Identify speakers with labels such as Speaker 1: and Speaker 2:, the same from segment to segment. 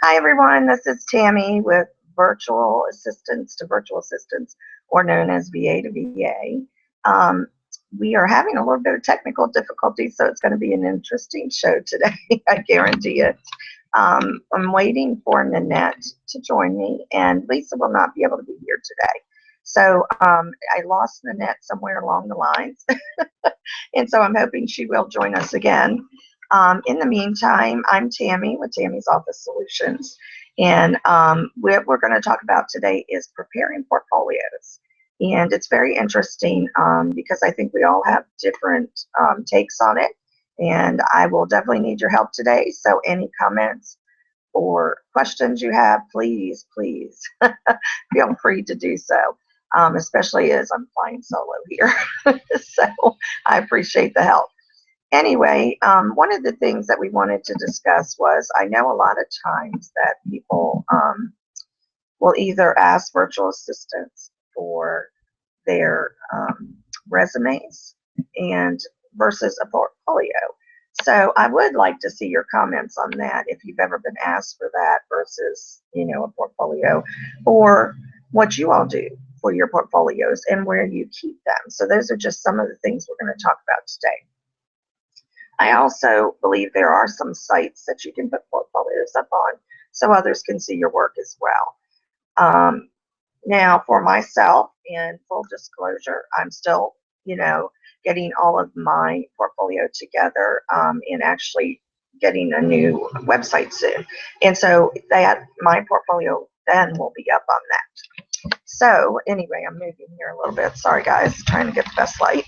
Speaker 1: Hi, everyone. This is Tammy with Virtual Assistants to Virtual Assistants, or known as VA to VA. Um, we are having a little bit of technical difficulty, so it's going to be an interesting show today. I guarantee it. I'm waiting for Nanette to join me, and Lisa will not be able to be here today. So I lost Nanette somewhere along the lines, and so I'm hoping she will join us again. In the meantime, I'm Tammy with Tammy's Office Solutions, and what we're going to talk about today is preparing portfolios. And it's very interesting because I think we all have different takes on it, and I will definitely need your help today. So any comments or questions you have, please, please feel free to do so, especially as I'm flying solo here. So I appreciate the help. Anyway, one of the things that we wanted to discuss was I know a lot of times that people will either ask virtual assistants for their resumes and versus a portfolio. So I would like to see your comments on that if you've ever been asked for that versus, a portfolio, or what you all do for your portfolios and where you keep them. So those are just some of the things we're going to talk about today. I also believe there are some sites that you can put portfolios up on so others can see your work as well. Now, for myself, in full disclosure, I'm still, getting all of my portfolio together and actually getting a new website soon. And so that my portfolio then will be up on that. So anyway, I'm moving here a little bit. Sorry, guys, trying to get the best light.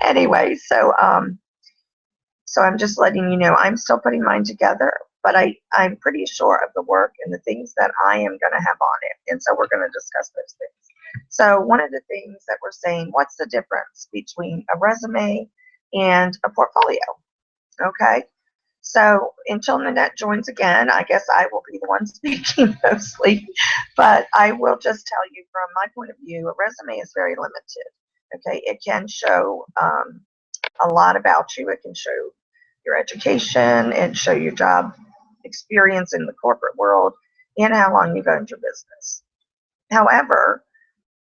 Speaker 1: Anyway, so I'm just letting you know I'm still putting mine together, but I'm pretty sure of the work and the things that I am going to have on it. And so we're going to discuss those things. So one of the things that we're saying, what's the difference between a resume and a portfolio? Okay. So until Nanette joins again, I guess I will be the one speaking mostly, but I will just tell you from my point of view, a resume is very limited. Okay. It can show a lot about you. It can show your education and show your job experience in the corporate world and how long you've owned your business. However,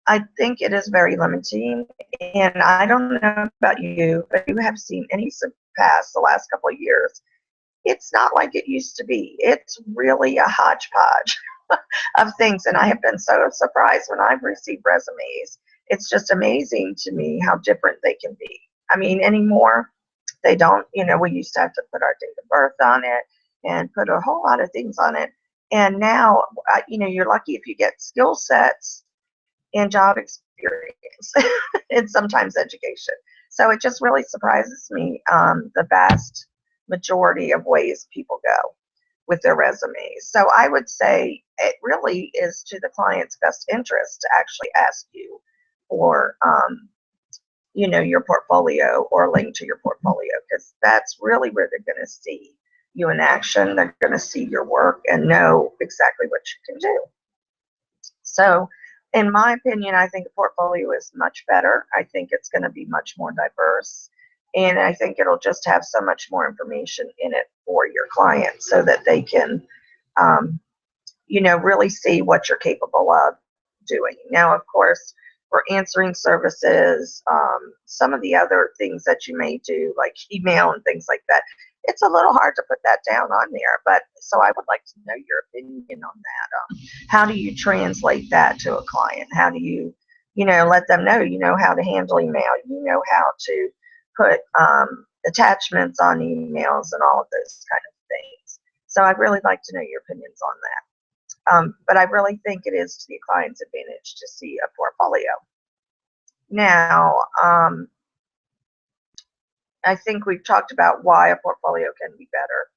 Speaker 1: I think it is very limiting, and I don't know about you, but you have seen any surpass the last couple of years. It's not like it used to be. It's really a hodgepodge of things, and I have been so surprised when I've received resumes. It's just amazing to me how different they can be. I mean, anymore, they don't, we used to have to put our date of birth on it and put a whole lot of things on it. And now, you're lucky if you get skill sets and job experience and sometimes education. So it just really surprises me the vast majority of ways people go with their resumes. So I would say it really is to the client's best interest to actually ask you for your portfolio or a link to your portfolio, because that's really where they're going to see you in action. They're going to see your work and know exactly what you can do. So in my opinion, I think a portfolio is much better. I think it's going to be much more diverse, and I think it'll just have so much more information in it for your clients so that they can really see what you're capable of doing. Now, of course, for answering services, some of the other things that you may do, like email and things like that, it's a little hard to put that down on there. But so I would like to know your opinion on that. How do you translate that to a client? How do you, let them know, how to handle email, how to put attachments on emails and all of those kind of things. So I'd really like to know your opinions on that. But I really think it is to the client's advantage to see a portfolio. Now, I think we've talked about why a portfolio can be better.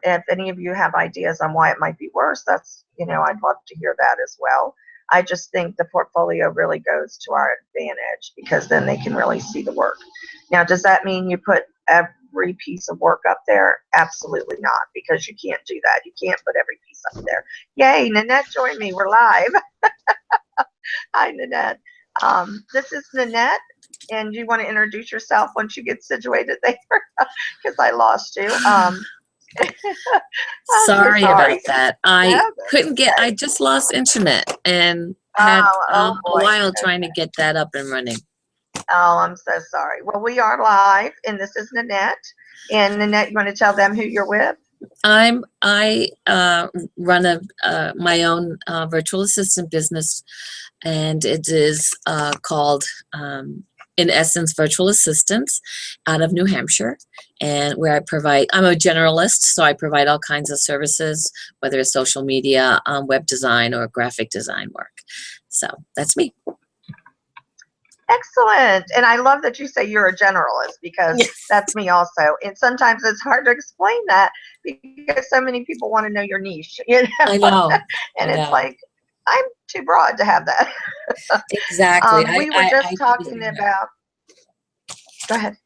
Speaker 1: If any of you have ideas on why it might be worse, that's, I'd love to hear that as well. I just think the portfolio really goes to our advantage because then they can really see the work. Now, does that mean you put every piece of work up there? Absolutely not, because you can't do that. You can't put every piece up there. Yay, Nanette joined me. We're live. Hi, Nanette. This is Nanette, and you want to introduce yourself once you get situated there, because I lost you. I'm so
Speaker 2: Sorry about
Speaker 1: sorry.
Speaker 2: that.
Speaker 1: No,
Speaker 2: I
Speaker 1: that's
Speaker 2: couldn't get,
Speaker 1: okay.
Speaker 2: I just lost internet and had
Speaker 1: Oh
Speaker 2: a
Speaker 1: boy.
Speaker 2: while trying to get that up and running.
Speaker 1: Oh, I'm so sorry. Well, we are live, and this is Nanette. And Nanette, you want to tell them who you're with?
Speaker 2: I run my own virtual assistant business, and it is called, in essence, Virtual Assistants, out of New Hampshire, and where I'm a generalist, so I provide all kinds of services, whether it's social media, web design, or graphic design work. So that's me.
Speaker 1: Excellent. And I love that you say you're a generalist because
Speaker 2: Yes.
Speaker 1: that's me also. And sometimes it's hard to explain that because so many people want to know your niche,
Speaker 2: I know.
Speaker 1: and
Speaker 2: I
Speaker 1: it's
Speaker 2: know.
Speaker 1: like, I'm too broad to have that.
Speaker 2: Exactly.
Speaker 1: We were just
Speaker 2: I feel the
Speaker 1: talking
Speaker 2: same way.
Speaker 1: about, go ahead.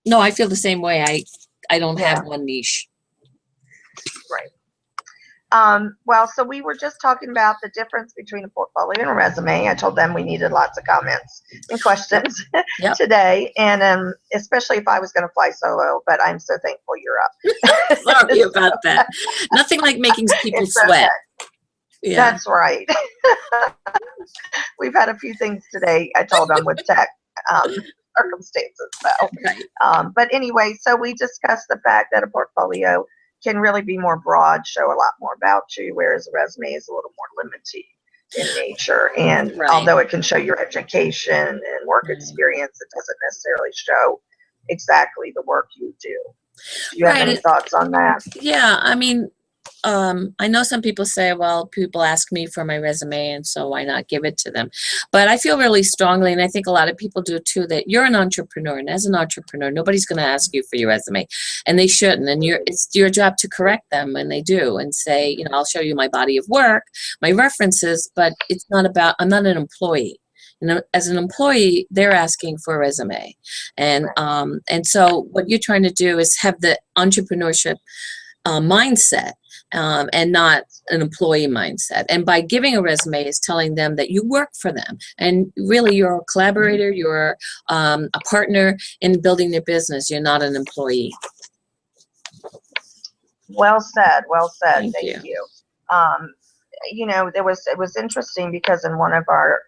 Speaker 2: No, I feel the same way. I don't
Speaker 1: Yeah,
Speaker 2: have one niche.
Speaker 1: right. Well, so we were just talking about the difference between a portfolio and a resume. I told them we needed lots of comments and questions
Speaker 2: Yep.
Speaker 1: today, and especially if I was going to fly solo, but I'm so thankful you're up.
Speaker 2: Sorry about that. Nothing like making people
Speaker 1: It's
Speaker 2: sweat.
Speaker 1: okay.
Speaker 2: Yeah.
Speaker 1: That's right. We've had a few things today, I told them, with tech um, circumstances. So,
Speaker 2: Right.
Speaker 1: but anyway, so we discussed the fact that a portfolio can really be more broad, show a lot more about you, whereas a resume is a little more limited in nature. And
Speaker 2: Right.
Speaker 1: although it can show your education and work
Speaker 2: Right.
Speaker 1: experience, it doesn't necessarily show exactly the work you do. Do you have
Speaker 2: Right.
Speaker 1: any thoughts on that?
Speaker 2: Yeah. I mean, I know some people say, well, people ask me for my resume, and so why not give it to them? But I feel really strongly, and I think a lot of people do too, that you're an entrepreneur, and as an entrepreneur, nobody's going to ask you for your resume, and they shouldn't. And it's your job to correct them when they do, and say, you know, I'll show you my body of work, my references, but it's not about. I'm not an employee. You know, as an employee, they're asking for a resume, and so what you're trying to do is have the entrepreneurship mindset, and not an employee mindset. And by giving a resume is telling them that you work for them, and really you're a collaborator, you're a partner in building their business. You're not an employee.
Speaker 1: Well said. Well said.
Speaker 2: Thank
Speaker 1: Thank
Speaker 2: you.
Speaker 1: you. You know, it was interesting because in one of our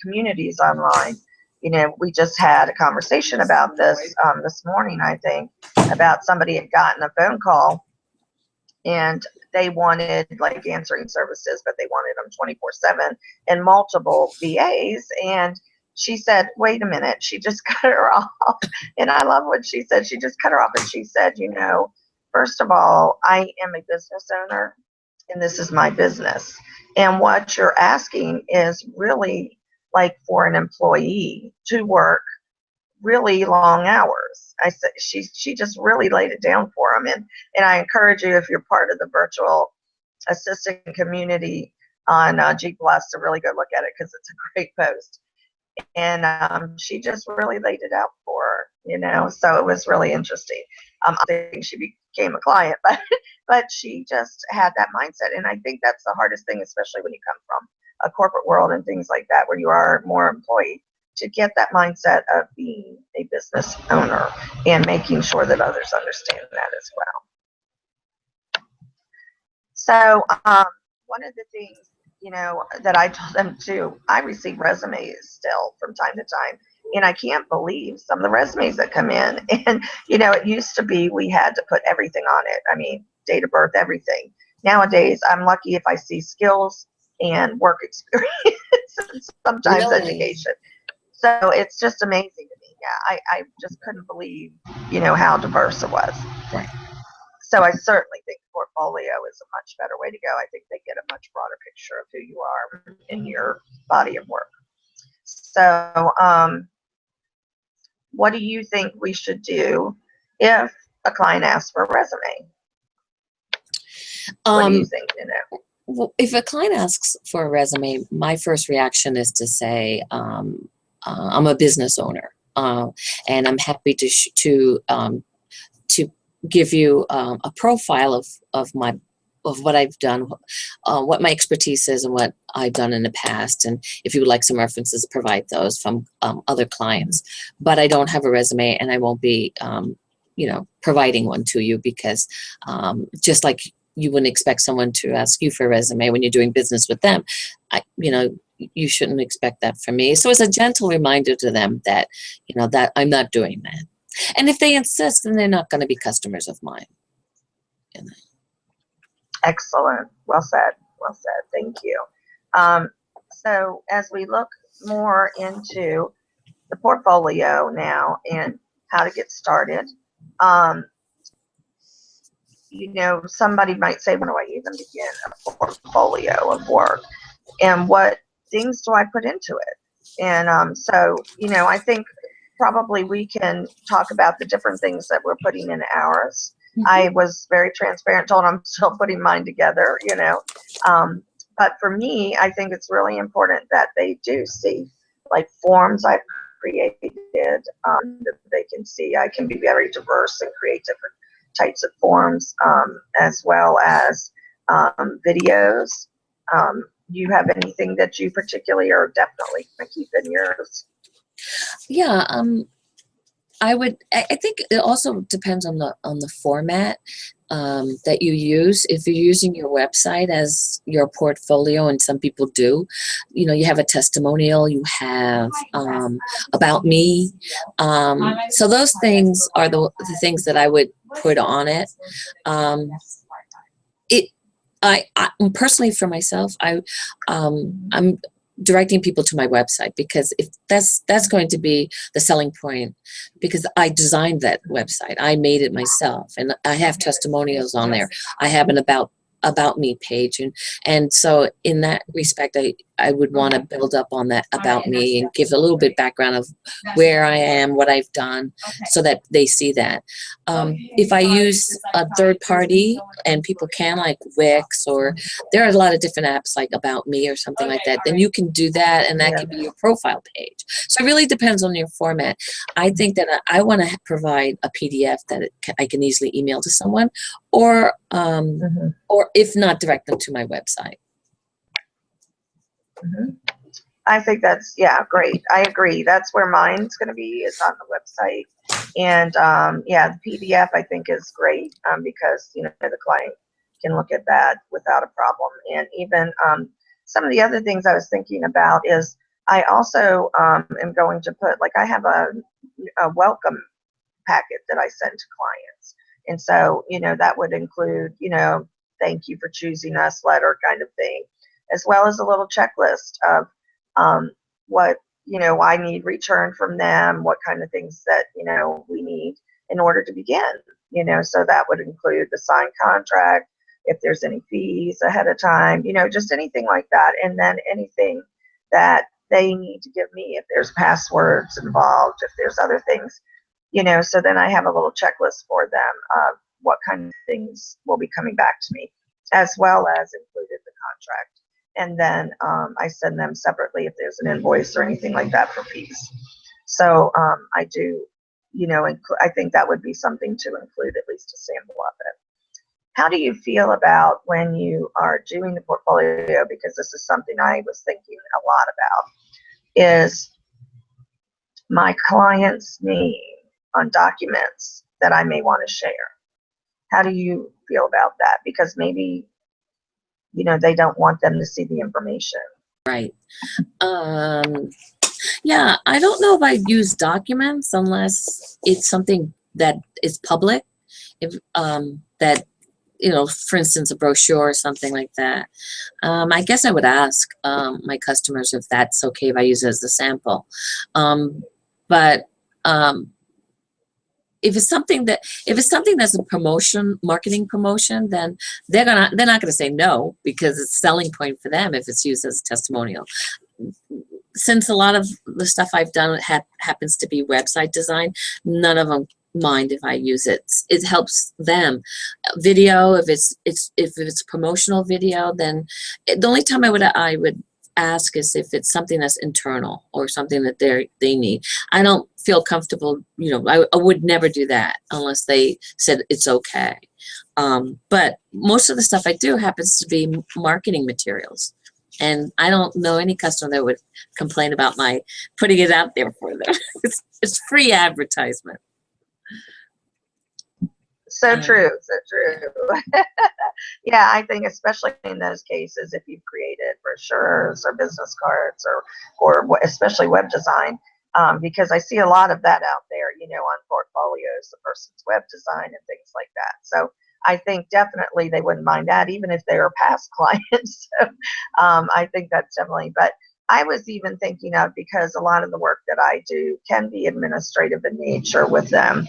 Speaker 1: communities online, you know, we just had a conversation about this morning, I think, about somebody had gotten a phone call and they wanted like answering services, but they wanted them 24/7 and multiple VAs. And she said, wait a minute, she just cut her off. And I love what she said. She just cut her off and she said, you know, first of all, I am a business owner and this is my business. And what you're asking is really like for an employee to work really long hours. I said she just really laid it down for them, and I encourage you if you're part of the virtual assistant community on G Plus to really go look at it because it's a great post. And she just really laid it out for her, you know. So it was really interesting. I think she became a client, but she just had that mindset, and I think that's the hardest thing, especially when you come from a corporate world and things like that, where you are more employee, to get that mindset of being a business owner and making sure that others understand that as well. So one of the things, you know, that I told them too, I receive resumes still from time to time, and I can't believe some of the resumes that come in. And you know, it used to be we had to put everything on it. I mean, date of birth, everything. Nowadays, I'm lucky if I see skills and work experience, and sometimes
Speaker 2: Really?
Speaker 1: education. So it's just amazing to me. Yeah, I just couldn't believe, you know, how diverse it was.
Speaker 2: Right.
Speaker 1: So I certainly think portfolio is a much better way to go. I think they get a much broader picture of who you are in your body of work. So, what do you think we should do if a client asks for a resume? What do you think, Nanette?
Speaker 2: Well, if a client asks for a resume, my first reaction is to say, I'm a business owner, and I'm happy to give you a profile of what I've done, what my expertise is, and what I've done in the past. And if you would like some references, provide those from other clients. But I don't have a resume, and I won't be providing one to you, because just like you wouldn't expect someone to ask you for a resume when you're doing business with them, you shouldn't expect that from me. So it's a gentle reminder to them that, that I'm not doing that. And if they insist, then they're not going to be customers of mine.
Speaker 1: Excellent. Well said. Well said. Thank you. So as we look more into the portfolio now and how to get started, somebody might say, when do I even begin a portfolio of work? And what things do I put into it? And so, I think probably we can talk about the different things that we're putting in ours. Mm-hmm. I was very transparent, told I'm still putting mine together, but for me, I think it's really important that they do see like forms I've created, that they can see I can be very diverse and create different types of forms, as well as videos. You have anything that you particularly are definitely going to keep in yours?
Speaker 2: Yeah, I think it also depends on the format that you use. If you're using your website as your portfolio, and some people do, you have a testimonial, you have about me. So those things are the things that I would put on it. I personally, for myself, I'm directing people to my website, because if that's going to be the selling point, because I designed that website, I made it myself, and I have testimonials on there. I have an about me page, and so in that respect, I would want to build up on that about me and give a little bit background of where I am, what I've done, so that they see that. If I use a third party, and people can, like Wix, or there are a lot of different apps like About Me or something like that, then you can do that, and that can be your profile page. So it really depends on your format. I think that I want to provide a PDF that I can easily email to someone, or if not, direct them to my website.
Speaker 1: I think that's, great. I agree. That's where mine's going to be, is on the website. And the PDF I think is great, because the client can look at that without a problem. And even some of the other things I was thinking about is I also am going to put, like, I have a welcome packet that I send to clients. And so, that would include, thank you for choosing us letter kind of thing, as well as a little checklist of what, I need return from them, what kind of things that, we need in order to begin, so that would include the signed contract, if there's any fees ahead of time, just anything like that. And then anything that they need to give me, if there's passwords involved, if there's other things, so then I have a little checklist for them of what kind of things will be coming back to me, as well as included the contract. And then I send them separately if there's an invoice or anything like that for fees. So I do, I think that would be something to include, at least a sample of it. How do you feel about when you are doing the portfolio? Because this is something I was thinking a lot about, is my client's name on documents that I may want to share. How do you feel about that? Because maybe, they don't want them to see the information.
Speaker 2: Right. Yeah, I don't know if I use documents unless it's something that is public. If that, for instance, a brochure or something like that. I guess I would ask my customers if that's okay if I use it as a sample. But if it's something that's a marketing promotion, then they're not gonna say no, because it's a selling point for them if it's used as a testimonial. Since a lot of the stuff I've done happens to be website design, none of them mind if I use it. It helps them. Video, if it's promotional video, then the only time I would ask is if it's something that's internal or something that they need. I don't feel comfortable, I would never do that unless they said it's okay. But most of the stuff I do happens to be marketing materials. And I don't know any customer that would complain about my putting it out there for them. It's free advertisement.
Speaker 1: So
Speaker 2: Um,
Speaker 1: true, so true. Yeah, I think especially in those cases, if you've created brochures or business cards or especially web design, because I see a lot of that out there, on portfolios, the person's web design and things like that. So I think definitely they wouldn't mind that, even if they were past clients. So I think that's definitely, but I was even thinking of, because a lot of the work that I do can be administrative in nature with them.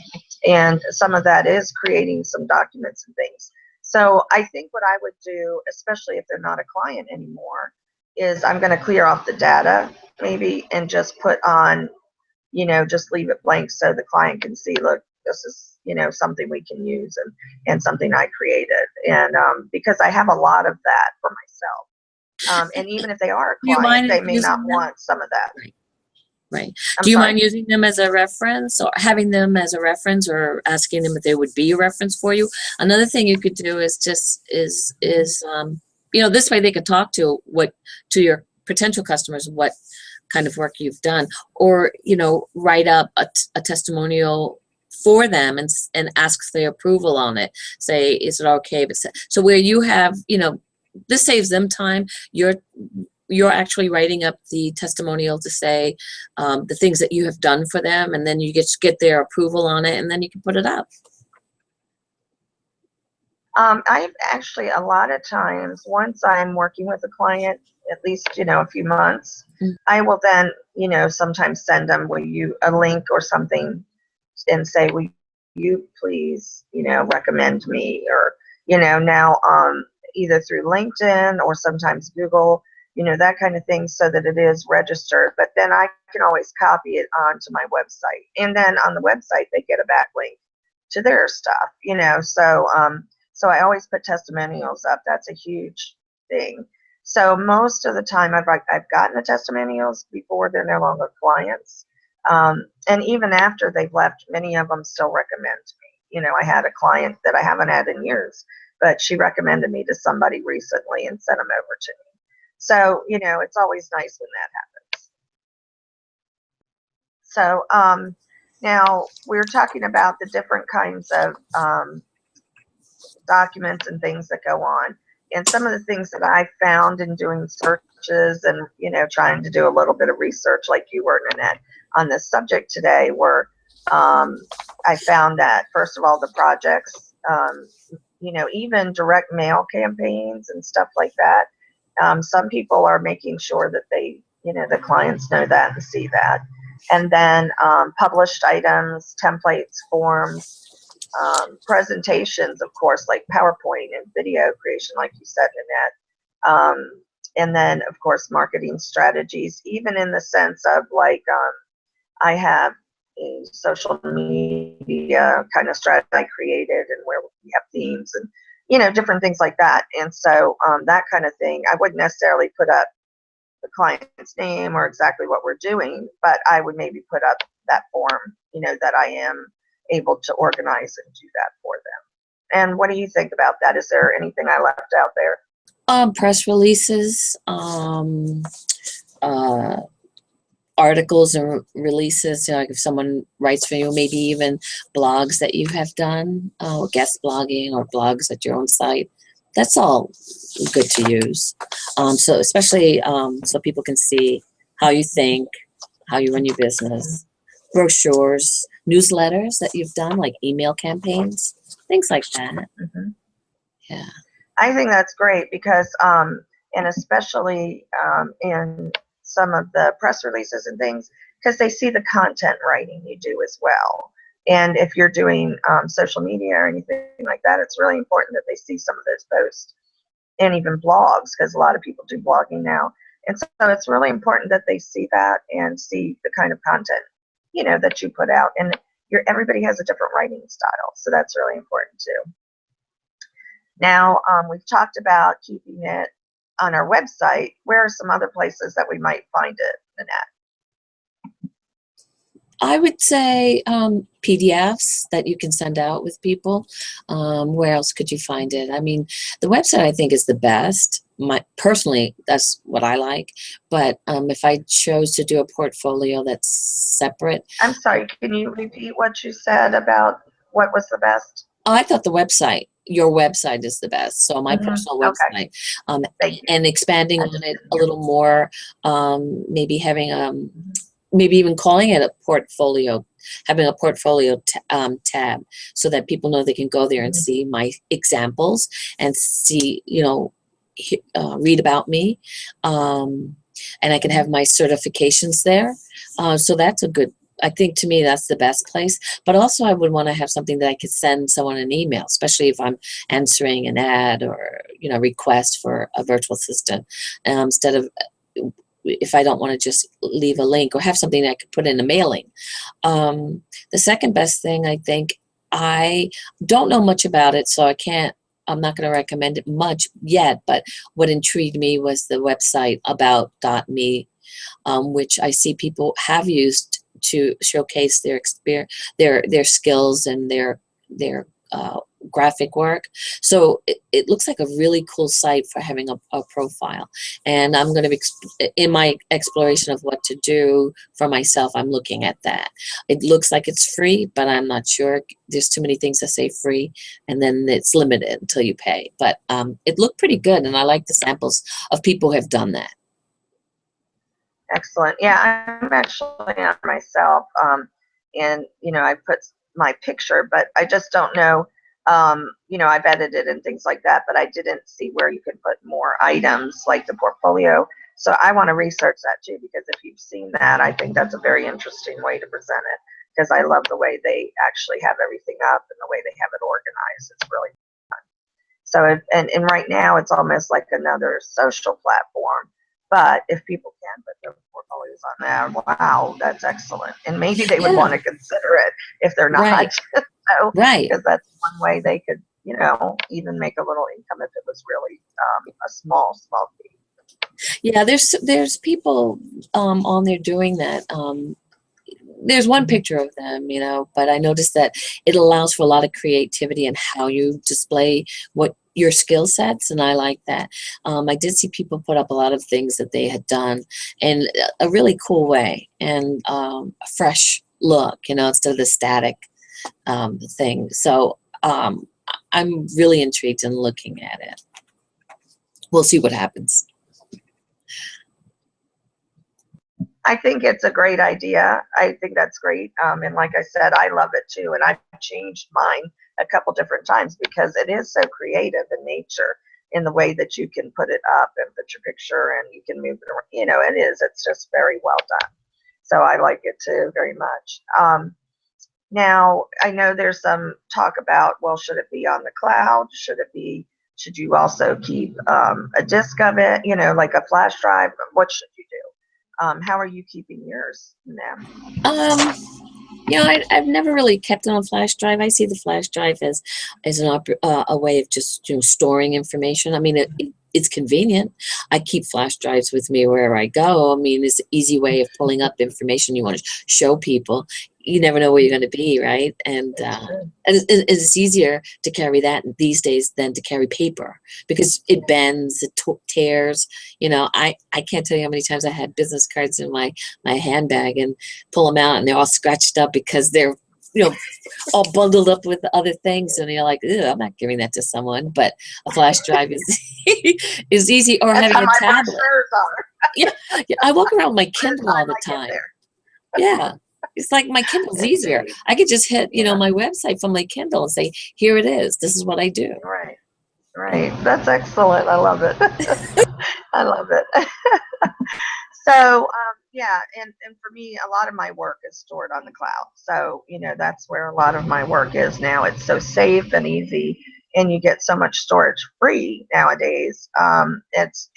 Speaker 1: And some of that is creating some documents and things. So I think what I would do, especially if they're not a client anymore, is I'm going to clear off the data maybe and just put on, just leave it blank so the client can see, look, this is, something we can use and something I created. And because I have a lot of that for myself. And even if they are a
Speaker 2: do you
Speaker 1: client,
Speaker 2: mind
Speaker 1: they may not
Speaker 2: using them?
Speaker 1: want some of that.
Speaker 2: Right. Right.
Speaker 1: I'm
Speaker 2: Do you
Speaker 1: sorry.
Speaker 2: mind using them as a reference or having them as a reference or asking them if they would be a reference for you? Another thing you could do is this way they could talk to your potential customers, what kind of work you've done, or, write up a testimonial for them and ask their approval on it. Say, is it okay? But so where you have, this saves them time. You're actually writing up the testimonial to say the things that you have done for them, and then you get their approval on it, and then you can put it up.
Speaker 1: I actually, a lot of times, once I'm working with a client, at least, a few months, I will then, sometimes send them a link or something and say, will you please, recommend me, or, now either through LinkedIn or sometimes Google, that kind of thing, so that it is registered. But then I can always copy it onto my website. And then on the website, they get a backlink to their stuff, so I always put testimonials up. That's a huge thing. So most of the time I've gotten the testimonials before they're no longer clients. And even after they've left, many of them still recommend me. I had a client that I haven't had in years, but she recommended me to somebody recently and sent them over to me. So, it's always nice when that happens. So now we're talking about the different kinds of documents and things that go on. And some of the things that I found in doing searches and, trying to do a little bit of research like you were, Nanette, on this subject today were, I found that, first of all, the projects, even direct mail campaigns and stuff like that. Some people are making sure that they, the clients know that and see that. And then published items, templates, forms, presentations, of course, like PowerPoint and video creation, like you said, Nanette. And then, of course, marketing strategies, even in the sense of like, I have a social media kind of strategy I created, and where we have themes and, different things like that. And so that kind of thing, I wouldn't necessarily put up the client's name or exactly what we're doing, but I would maybe put up that form, that I am able to organize and do that for them. And what do you think about that? Is there anything I left out there?
Speaker 2: Press releases, articles and releases, like if someone writes for you, maybe even blogs that you have done, guest blogging or blogs at your own site. That's all good to use. So especially so people can see how you think, how you run your business, brochures, newsletters that you've done, like email campaigns, things like that.
Speaker 1: Mm-hmm.
Speaker 2: Yeah.
Speaker 1: I think that's great because, and especially in some of the press releases and things, because they see the content writing you do as well. And if you're doing social media or anything like that, it's really important that they see some of those posts and even blogs, because a lot of people do blogging now. And so it's really important that they see that and see the kind of content, that you put out. And everybody has a different writing style. So that's really important too. Now, we've talked about keeping it on our website. Where are some other places that we might find it, Nanette?
Speaker 2: I would say PDFs that you can send out with people. Where else could you find it? I mean, the website I think is the best. Personally, that's what I like. But if I chose to do a portfolio that's separate.
Speaker 1: I'm sorry, can you repeat what you said about what was the best?
Speaker 2: I thought your website is the best. So my personal
Speaker 1: Okay,
Speaker 2: website, um,
Speaker 1: thank you.
Speaker 2: and expanding
Speaker 1: I
Speaker 2: on
Speaker 1: just
Speaker 2: it
Speaker 1: didn't
Speaker 2: a
Speaker 1: hear.
Speaker 2: little more, maybe having, maybe even calling it a portfolio, having a portfolio tab so that people know they can go there and
Speaker 1: Mhm.
Speaker 2: see my examples and see, read about me. Um, and I can have my certifications there. So that's a good, I think to me, that's the best place. But also, I would want to have something that I could send someone an email, especially if I'm answering an ad or, request for a virtual assistant, instead of if I don't want to just leave a link or have something that I could put in a mailing. Um, the second best thing, I think, I don't know much about it, so I'm not going to recommend it much yet, but what intrigued me was the website about.me, which I see people have used to showcase their experience, their skills and their graphic work. So it looks like a really cool site for having a profile. And I'm going to, in my exploration of what to do for myself, I'm looking at that. It looks like it's free, but I'm not sure. There's too many things that say free, and then it's limited until you pay. But it looked pretty good, and I like the samples of people who have done that.
Speaker 1: Excellent. Yeah, I'm actually on myself. And I put my picture, but I just don't know. I've edited and things like that, but I didn't see where you could put more items like the portfolio. So I want to research that too, because if you've seen that, I think that's a very interesting way to present it. Because I love the way they actually have everything up and the way they have it organized. It's really so. And right now, it's almost like another social platform. But if people can put their portfolios on there, wow, that's excellent. And maybe they would
Speaker 2: Yeah,
Speaker 1: want to consider it if they're not.
Speaker 2: right,
Speaker 1: So,
Speaker 2: right.
Speaker 1: because that's one way they could, even make a little income if it was really a small fee.
Speaker 2: Yeah, there's people on there doing that. There's one picture of them, but I noticed that it allows for a lot of creativity in how you display what your skill sets, and I like that. I did see people put up a lot of things that they had done in a really cool way and a fresh look, instead of the static thing. So I'm really intrigued in looking at it. We'll see what happens.
Speaker 1: I think it's a great idea. I think that's great. And like I said, I love it too. And I've changed mine a couple different times because it is so creative in nature in the way that you can put it up and put your picture and you can move it around. It is. It's just very well done. So I like it too very much. Now, I know there's some talk about, well, should it be on the cloud? Should you also keep a disk of it, like a flash drive? What should you do? How are you keeping yours now?
Speaker 2: Um, I've never really kept it on flash drive. I see the flash drive as a way of just storing information. I mean, it's convenient. I keep flash drives with me wherever I go. I mean, it's an easy way of pulling up information you want to show people. You never know where you're going to be, right? And
Speaker 1: It's true.
Speaker 2: it's easier to carry that these days than to carry paper because it bends, it tears. I can't tell you how many times I had business cards in my handbag and pull them out and they're all scratched up because they're all bundled up with other things, and you're like, ew, I'm not giving that to someone. But a flash drive is is easy, or
Speaker 1: That's
Speaker 2: having
Speaker 1: how
Speaker 2: a
Speaker 1: my
Speaker 2: tablet.
Speaker 1: brochures are.
Speaker 2: Yeah, yeah, I walk around with my
Speaker 1: By the
Speaker 2: Kindle all
Speaker 1: time
Speaker 2: the
Speaker 1: I get
Speaker 2: time.
Speaker 1: there,
Speaker 2: Yeah, it's like my Kindle's easier.
Speaker 1: indeed.
Speaker 2: I could just hit
Speaker 1: Yeah,
Speaker 2: my website from my Kindle and say, here it is. This is what I do.
Speaker 1: right. Right. That's excellent. I love it. I love it. So, yeah, and for me, a lot of my work is stored on the cloud. So, that's where a lot of my work is now. It's so safe and easy, and you get so much storage free nowadays. And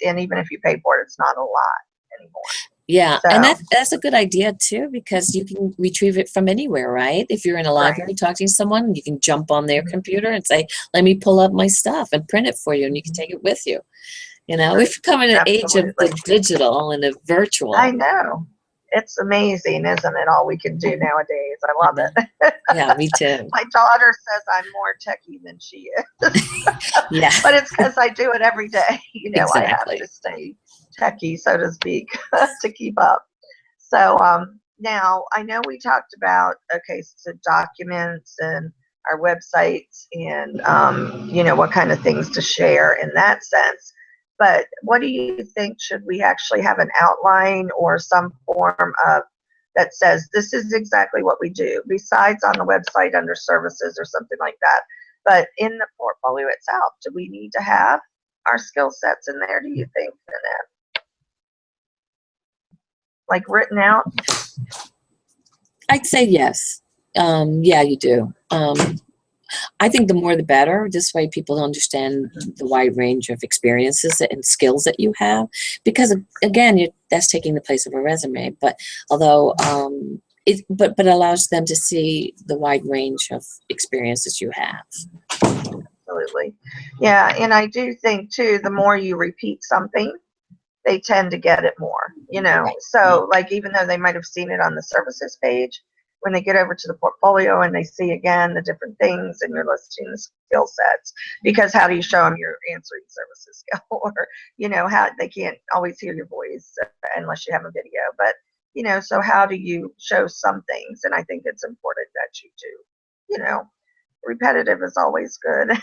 Speaker 1: even if you pay for it, it's not a lot anymore.
Speaker 2: Yeah, and
Speaker 1: So,
Speaker 2: that's a good idea too because you can retrieve it from anywhere, right? If you're in a
Speaker 1: right.
Speaker 2: library talking to someone, you can jump on their
Speaker 1: Mhm.
Speaker 2: computer and say, "Let me pull up my stuff and print it for you," and you can take it with you.
Speaker 1: Right.
Speaker 2: We've come in an age of the
Speaker 1: Absolutely.
Speaker 2: digital and the
Speaker 1: I
Speaker 2: virtual.
Speaker 1: know. It's amazing, isn't it? All we can do nowadays. I
Speaker 2: I
Speaker 1: love
Speaker 2: know.
Speaker 1: it.
Speaker 2: Yeah, me too.
Speaker 1: My daughter says I'm more techie than she is.
Speaker 2: Yeah,
Speaker 1: But it's because I do it every day. I have to
Speaker 2: exactly.
Speaker 1: stay techie, so to speak, to keep up. So now I know we talked about, okay, so documents and our websites and, what kind of things to share in that sense. But what do you think? Should we actually have an outline or some form of that says this is exactly what we do, besides on the website under services or something like that? But in the portfolio itself, do we need to have our skill sets in there, do you think, Annette? Like written out?
Speaker 2: I'd say yes. Yeah, you do. I think the more the better. This way people understand the wide range of experiences and skills that you have. Because again, that's taking the place of a resume. But although but allows them to see the wide range of experiences you have.
Speaker 1: Absolutely. Yeah, and I do think too, the more you repeat something, they tend to get it more,
Speaker 2: Right.
Speaker 1: So like even though they might have seen it on the services page, when they get over to the portfolio and they see again the different things and you're listing the skill sets, because how do you show them your answering services skill? Or how they can't always hear your voice unless you have a video, but so how do you show some things? And I think it's important that you do, repetitive is always good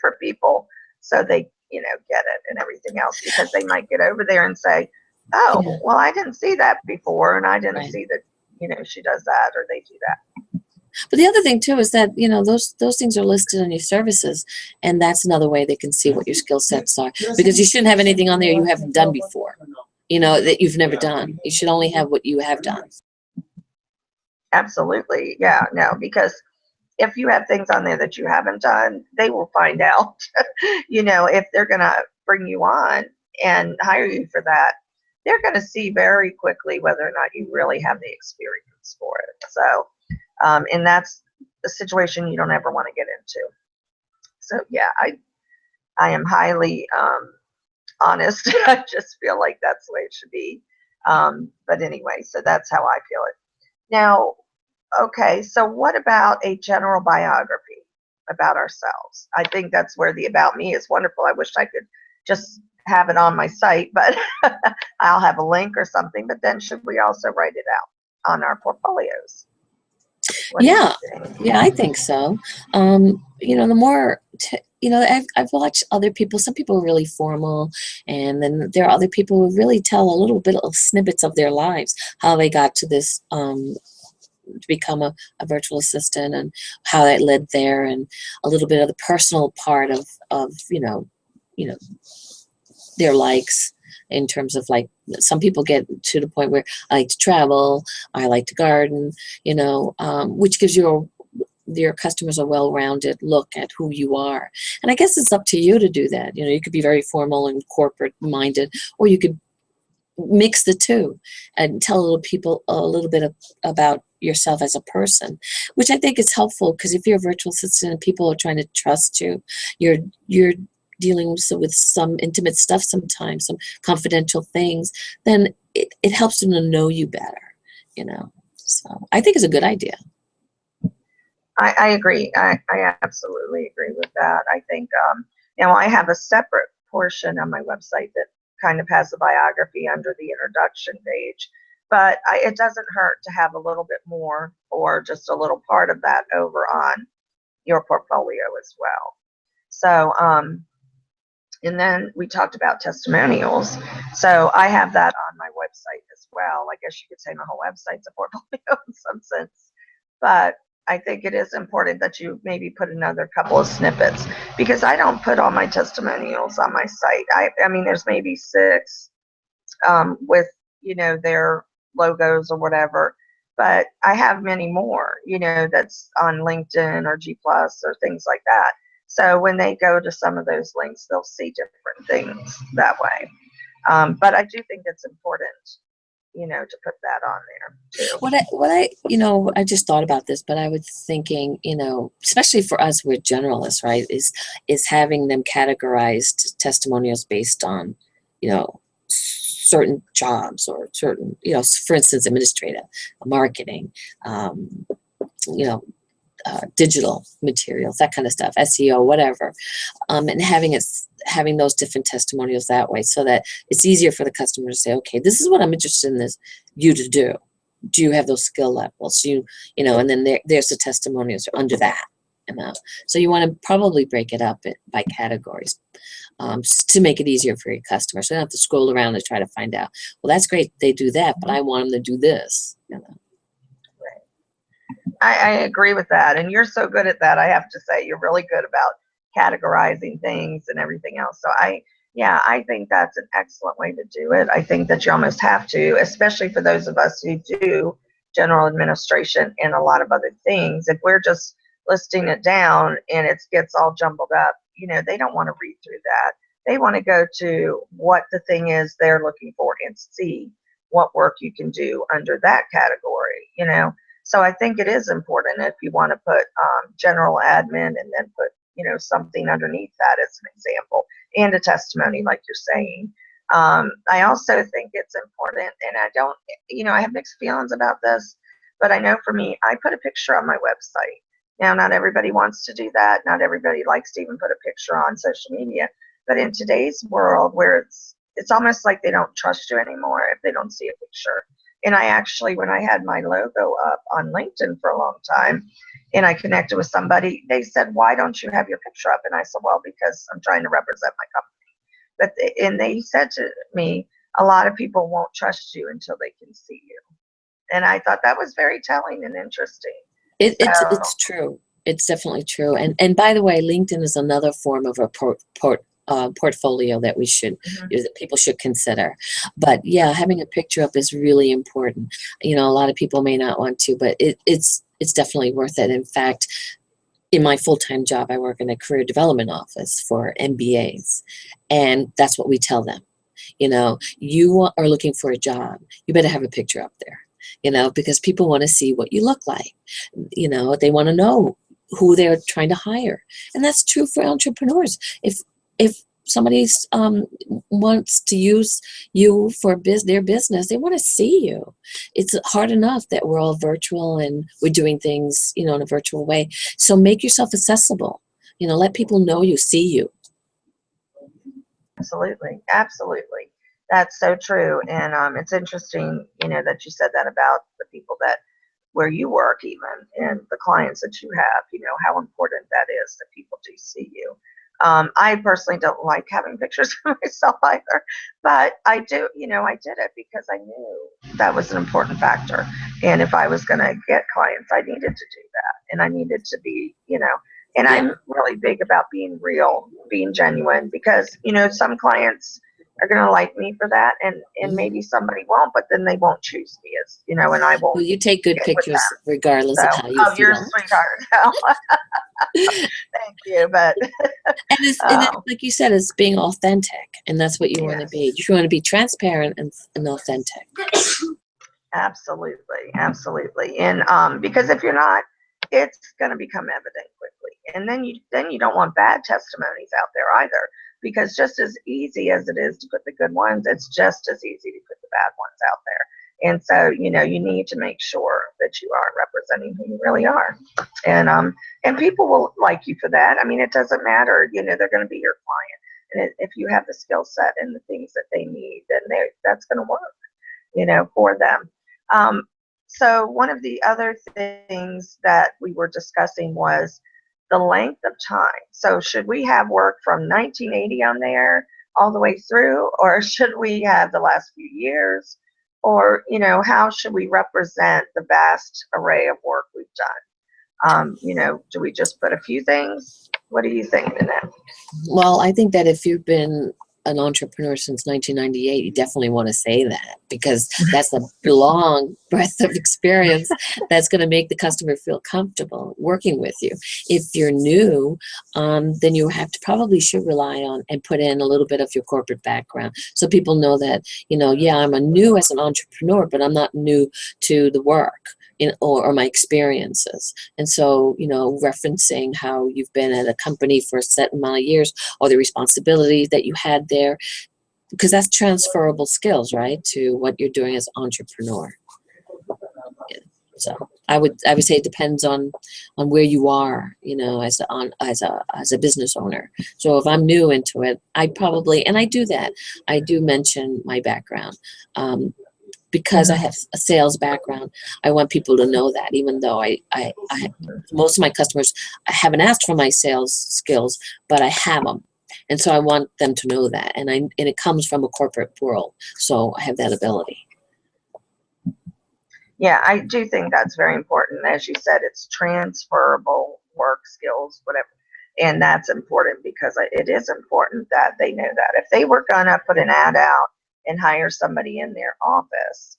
Speaker 1: for people, so they get it and everything else, because they might get over there and say, oh,
Speaker 2: Yeah.
Speaker 1: well, I didn't see that before, and I didn't
Speaker 2: Right.
Speaker 1: see that she does that or they do that.
Speaker 2: But the other thing too is that those things are listed on your services, and that's another way they can see what your skill sets are. Because you shouldn't have anything on there you haven't done before, that you've never done. You should only have what you have done.
Speaker 1: Absolutely. Yeah, no, because if you have things on there that you haven't done, they will find out. If they're going to bring you on and hire you for that, they're going to see very quickly whether or not you really have the experience for it. So, and that's a situation you don't ever want to get into. So, yeah, I am highly honest. I just feel like that's the way it should be. But anyway, so that's how I feel it. Now, okay, so what about a general biography about ourselves? I think that's where the About Me is wonderful. I wish I could just have it on my site, but I'll have a link or something. But then should we also write it out on our portfolios? What do you
Speaker 2: Yeah,
Speaker 1: think?
Speaker 2: yeah, I think so. The more, I've watched other people. Some people are really formal, and then there are other people who really tell a little bit of snippets of their lives, how they got to this, to become a virtual assistant, and how that led there, and a little bit of the personal part of their likes, in terms of, like, some people get to the point where I like to travel, I like to garden, which gives your customers a well-rounded look at who you are. And I guess it's up to you to do that. You could be very formal and corporate minded, or you could mix the two and tell a little bit about yourself as a person, which I think is helpful, because if you're a virtual assistant and people are trying to trust you, you're dealing with some intimate stuff sometimes, some confidential things, then it helps them to know you better, So I think it's a good idea.
Speaker 1: I agree. I absolutely agree with that. I think, I have a separate portion on my website that kind of has a biography under the introduction page, but it doesn't hurt to have a little bit more, or just a little part of that over on your portfolio as well. So, and then we talked about testimonials. So I have that on my website as well. I guess you could say my whole website's a portfolio in some sense. But I think it is important that you maybe put another couple of snippets, because I don't put all my testimonials on my site. I mean, there's maybe 6 with, their logos or whatever. But I have many more, that's on LinkedIn or G Plus or things like that. So when they go to some of those links, they'll see different things that way. But I do think it's important, to put that on there too.
Speaker 2: I just thought about this, but I was thinking, especially for us, we're generalists, right? Is having them categorized testimonials based on, certain jobs, or certain, for instance, administrative, marketing, digital materials, that kind of stuff, SEO, whatever, and having those different testimonials that way, so that it's easier for the customer to say, okay, this is what I'm interested in you to do. Do you have those skill levels? And then there's the testimonials under that, you know. So you want to probably break it up by categories, to make it easier for your customers. So you don't have to scroll around and try to find out, well, that's great, they do that, but I want them to do this, you know.
Speaker 1: I agree with that. And you're so good at that. I have to say, you're really good about categorizing things and everything else. So yeah, I think that's an excellent way to do it. I think that you almost have to, especially for those of us who do general administration and a lot of other things. If we're just listing it down and it gets all jumbled up, you know, they don't want to read through that. They want to go to what the thing is they're looking for and see what work you can do under that category, you know. So I think it is important if you want to put general admin and then put, you know, something underneath that as an example and a testimony, like you're saying. I also think it's important, and I don't, you know, I have mixed feelings about this, but I know for me, I put a picture on my website. Now, not everybody wants to do that. Not everybody likes to even put a picture on social media. But in today's world where it's almost like they don't trust you anymore if they don't see a picture. And I actually, when I had my logo up on LinkedIn for a long time and I connected with somebody, they said, why don't you have your picture up? And I said, well, because I'm trying to represent my company. But and they said to me, a lot of people won't trust you until they can see you. And I thought that was very telling and interesting.
Speaker 2: It's true. It's definitely true. And by the way, LinkedIn is another form of a portfolio that that people should consider. But yeah, having a picture up is really important. You know, a lot of people may not want to, but it's definitely worth it. In fact, in my full-time job, I work in a career development office for MBAs, and that's what we tell them. You know, you are looking for a job, you better have a picture up there, you know, because people want to see what you look like. You know, they want to know who they're trying to hire. And that's true for entrepreneurs. If somebody wants to use you for their business, they want to see you. It's hard enough that we're all virtual and we're doing things, you know, in a virtual way. So make yourself accessible. You know, let people know you, see you.
Speaker 1: Absolutely. Absolutely. That's so true. And it's interesting, you know, that you said that about the people that where you work even and the clients that you have, you know, how important that is that people do see you. I personally don't like having pictures of myself either, but I do, you know, I did it because I knew that was an important factor. And if I was going to get clients, I needed to do that. And I needed to be, you know, and
Speaker 2: Yeah.
Speaker 1: I'm really big about being real, being genuine, because, you know, some clients are going to like me for that. And maybe somebody won't, but then they won't choose me as, you know, and I
Speaker 2: Well,
Speaker 1: won't
Speaker 2: you take good
Speaker 1: get with
Speaker 2: pictures
Speaker 1: them.
Speaker 2: regardless
Speaker 1: So,
Speaker 2: of how you
Speaker 1: oh, you're a
Speaker 2: feel.
Speaker 1: sweetheart. Thank you. But,
Speaker 2: And it's like you said, it's being authentic, and that's what you want to
Speaker 1: yes.
Speaker 2: be. You want to be transparent and authentic.
Speaker 1: Absolutely, absolutely. And because if you're not, it's going to become evident quickly. And then you don't want bad testimonies out there either, because just as easy as it is to put the good ones, it's just as easy to put the bad ones out there. And so, you know, you need to make sure that you are representing who you really are. And people will like you for that. I mean, it doesn't matter, you know, they're going to be your client. And if you have the skill set and the things that they need, then that's going to work, you know, for them. So one of the other things that we were discussing was the length of time. So should we have work from 1980 on there all the way through, or should we have the last few years? Or, you know, how should we represent the vast array of work we've done? You know, do we just put a few things? What do you think, Nanette?
Speaker 2: Well, I think that if you've been an entrepreneur since 1998, you definitely want to say that, because that's a long breadth of experience that's going to make the customer feel comfortable working with you. If you're new, then you have to probably should rely on and put in a little bit of your corporate background, so people know that, you know, yeah, I'm a new as an entrepreneur, but I'm not new to the work. Or my experiences. And so, you know, referencing how you've been at a company for a certain amount of years, or the responsibility that you had there, because that's transferable skills, right, to what you're doing as an entrepreneur. Yeah. So I would say it depends on where you are, you know, as a business owner. So if I'm new into it, I probably, and I do that, I do mention my background. because I have a sales background, I want people to know that, even though most of my customers, I haven't asked for my sales skills, but I have them. And so I want them to know that. And it comes from a corporate world. So I have that ability.
Speaker 1: Yeah, I do think that's very important. As you said, it's transferable work skills, whatever. And that's important because it is important that they know that. If they were going to put an ad out and hire somebody in their office,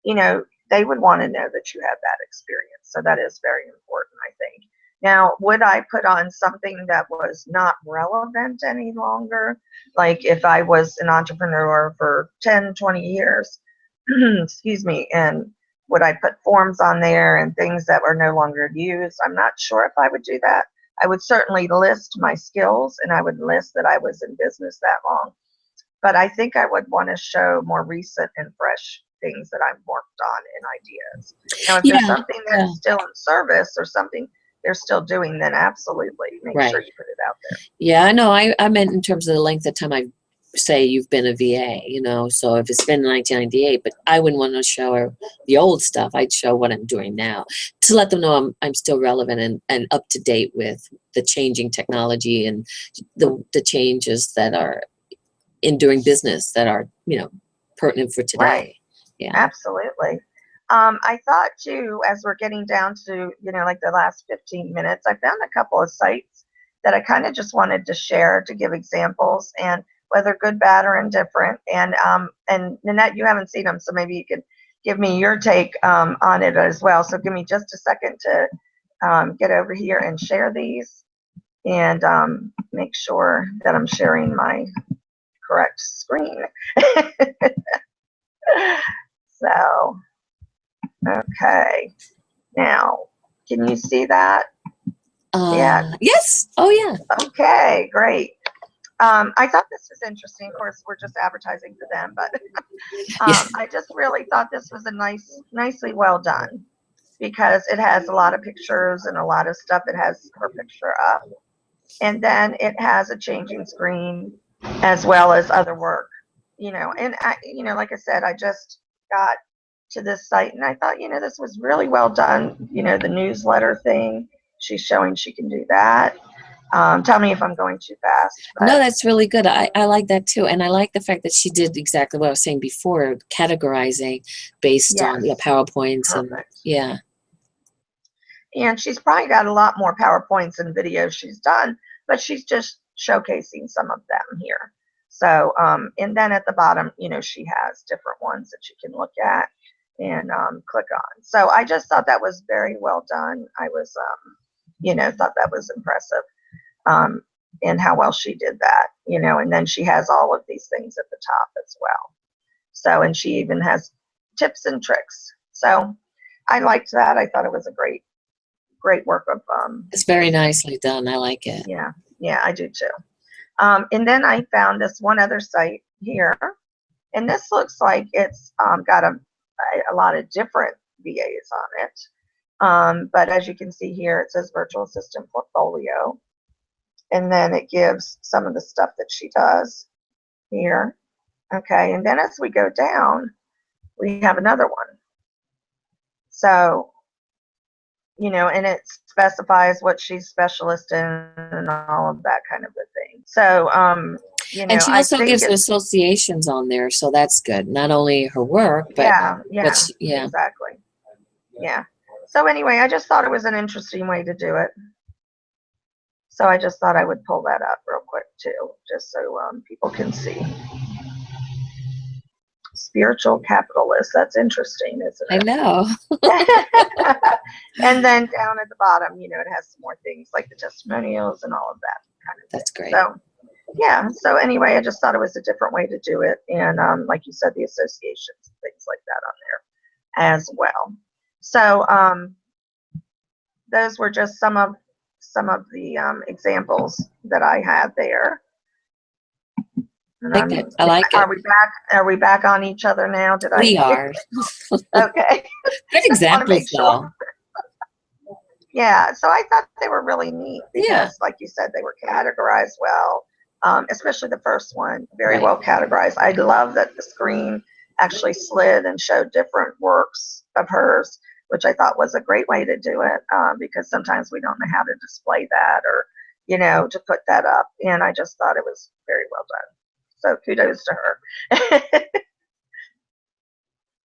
Speaker 1: they would want to know that you have that experience. So that is very important, I think. Now, would I put on something that was not relevant any longer? Like if I was an entrepreneur for 10, 20 years, excuse me, and would I put forms on there and things that were no longer used? I'm not sure if I would do that. I would certainly list my skills and I would list that I was in business that long. But I think I would want to show more recent and fresh things that I've worked on and ideas. Now, if there's something that's still in service or something they're still doing, then absolutely make sure you put it out there.
Speaker 2: Yeah, I know. I meant in terms of the length of time I say you've been a VA, so if it's been 1998, but I wouldn't want to show her the old stuff. I'd show what I'm doing now to let them know I'm still relevant and up to date with the changing technology and the changes that are in doing business that are, pertinent for today.
Speaker 1: Right.
Speaker 2: Yeah.
Speaker 1: Absolutely. I thought too, as we're getting down to, like the last 15 minutes, I found a couple of sites that I kind of just wanted to share to give examples and whether good, bad, or indifferent. And Nanette, you haven't seen them, so maybe you could give me your take on it as well. So give me just a second to get over here and share these and make sure that I'm sharing my correct screen. So, okay. Now, can you see that?
Speaker 2: Yeah. Yes. Oh, yeah.
Speaker 1: Okay, great. I thought this was interesting. Of course, we're just advertising for them, but I just really thought this was nicely well done because it has a lot of pictures and a lot of stuff. It has her picture up, and then it has a changing screen as well as other work. And I, like I said, I just got to this site and I thought, this was really well done. The newsletter thing. She's showing she can do that. Tell me if I'm going too fast.
Speaker 2: No, that's really good. I like that too. And I like the fact that she did exactly what I was saying before, categorizing based on PowerPoints.
Speaker 1: Perfect.
Speaker 2: And
Speaker 1: And she's probably got a lot more PowerPoints and videos she's done, but she's just showcasing some of them here. So, and then at the bottom, she has different ones that you can look at and click on. So I just thought that was very well done. I was, thought that was impressive. And how well she did that, and then she has all of these things at the top as well. So, and she even has tips and tricks. So I liked that. I thought it was a great work of,
Speaker 2: it's very nicely done. I like it.
Speaker 1: Yeah, I do too. And then I found this one other site here, and this looks like it's got a lot of different VAs on it. But as you can see here, it says Virtual Assistant Portfolio. And then it gives some of the stuff that she does here. Okay, and then as we go down, we have another one. So, and it specifies what she's specialist in and all of that kind of a thing. So,
Speaker 2: and she also gives associations on there, so that's good. Not only her work, but
Speaker 1: exactly. Yeah. So anyway, I just thought it was an interesting way to do it. So I just thought I would pull that up real quick too, just so people can see. Spiritual capitalist. That's interesting, isn't it?
Speaker 2: I know.
Speaker 1: And then down at the bottom, it has some more things like the testimonials and all of that kind of
Speaker 2: That's
Speaker 1: thing.
Speaker 2: great.
Speaker 1: So, yeah. So anyway, I just thought it was a different way to do it. And like you said, the associations and things like that on there as well. So those were just some of the examples that I had there.
Speaker 2: And I like it.
Speaker 1: Are we back on each other now?
Speaker 2: We are.
Speaker 1: Okay.
Speaker 2: Good examples, though.
Speaker 1: Yeah. So I thought they were really neat because, like you said, they were categorized well. Especially the first one, very well categorized. I love that the screen actually slid and showed different works of hers, which I thought was a great way to do it, because sometimes we don't know how to display that or, to put that up. And I just thought it was very well done. So kudos to her.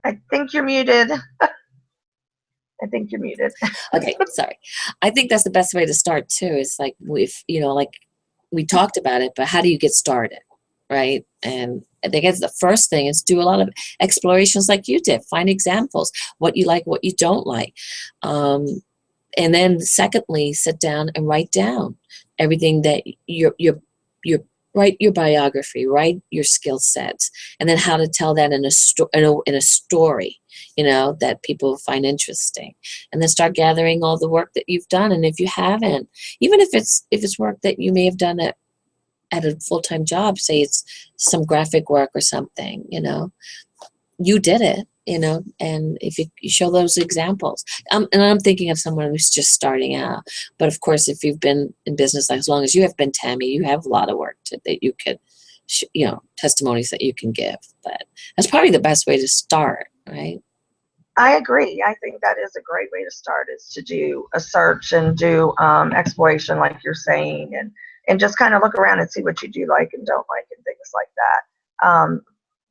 Speaker 1: I think you're muted. I think you're muted.
Speaker 2: Okay, sorry. I think that's the best way to start too. Is like like we talked about it, but how do you get started, right? And I think it's the first thing is do a lot of explorations like you did. Find examples, what you like, what you don't like. And then secondly, sit down and write down everything that you're write your biography, write your skill sets, and then how to tell that in a story, that people find interesting, and then start gathering all the work that you've done. And if you haven't, even if it's work that you may have done at a full-time job, say it's some graphic work or something, you did it, and if you show those examples, and I'm thinking of someone who's just starting out, but of course, if you've been in business as long as you have been, Tammy, you have a lot of work that you could, testimonies that you can give, but that's probably the best way to start, right?
Speaker 1: I agree. I think that is a great way to start, is to do a search and do exploration like you're saying, and just kind of look around and see what you do like and don't like and things like that.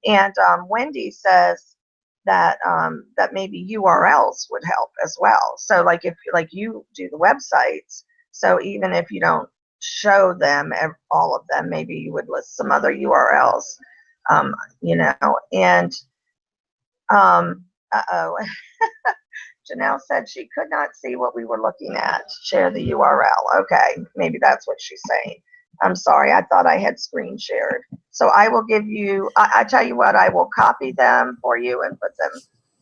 Speaker 1: And Wendy says that that maybe URLs would help as well. So like if you do the websites, so even if you don't show them all of them, maybe you would list some other URLs, and uh-oh. Janelle said she could not see what we were looking at. Share the URL. Okay, maybe that's what she's saying. I'm sorry, I thought I had screen shared. So I will give you, I tell you what, I will copy them for you and put them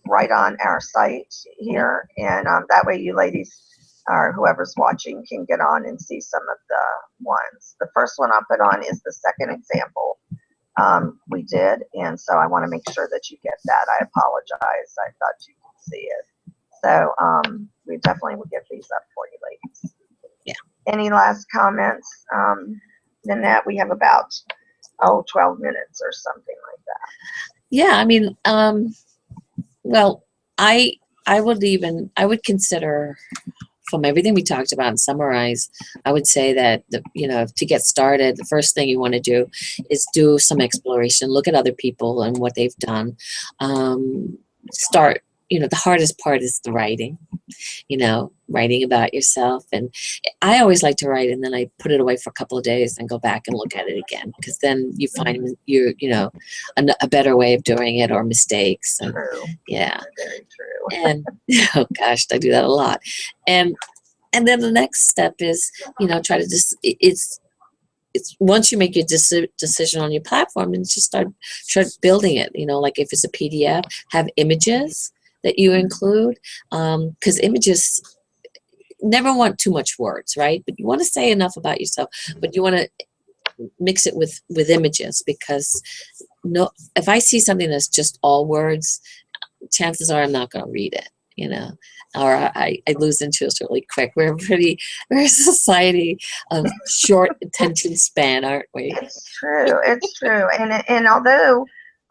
Speaker 1: right on our site here. And that way you ladies or whoever's watching can get on and see some of the ones. The first one I'll put on is the second example we did. And so I want to make sure that you get that. I apologize. I thought you could see it. So we definitely will get these up for you ladies.
Speaker 2: Yeah.
Speaker 1: Any last comments? Nanette, we have about 12 minutes or something like that.
Speaker 2: Yeah, I mean, well, I would consider, from everything we talked about and summarize, I would say that to get started, the first thing you want to do is do some exploration, look at other people and what they've done. Start, the hardest part is the writing, writing about yourself. And I always like to write, and then I put it away for a couple of days and go back and look at it again, because then you find a better way of doing it, or mistakes. And,
Speaker 1: True.
Speaker 2: yeah.
Speaker 1: Very true.
Speaker 2: And oh gosh, I do that a lot. And then the next step is, try to just, it's once you make your decision on your platform, and just start building it, like if it's a PDF, have images that you include, because images never want too much words, right? But you want to say enough about yourself, but you want to mix it with images, because if I see something that's just all words, chances are I'm not going to read it, or I lose interest really quick. We're a society of short attention span, aren't we?
Speaker 1: It's true. It's true. And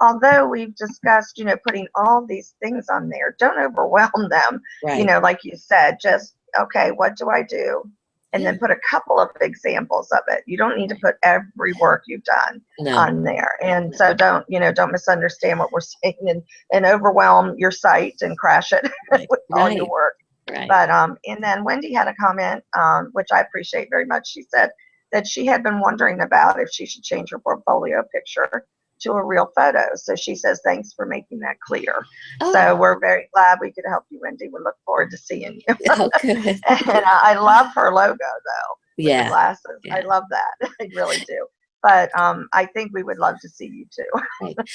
Speaker 1: although we've discussed, putting all these things on there, don't overwhelm them.
Speaker 2: Right.
Speaker 1: Like you said, just, okay, what do I do? And then put a couple of examples of it. You don't need to put every work you've done on there. And so don't misunderstand what we're saying and overwhelm your site and crash it with all your work.
Speaker 2: Right.
Speaker 1: But and then Wendy had a comment, which I appreciate very much. She said that she had been wondering about if she should change her portfolio picture to a real photo. So she says, thanks for making that clear. Oh. So we're very glad we could help you, Wendy. We look forward to seeing you.
Speaker 2: Oh, good.
Speaker 1: And I love her logo, though.
Speaker 2: Yeah.
Speaker 1: With the glasses.
Speaker 2: Yeah.
Speaker 1: I love that. I really do. But I think we would love to see you too.
Speaker 2: Right. And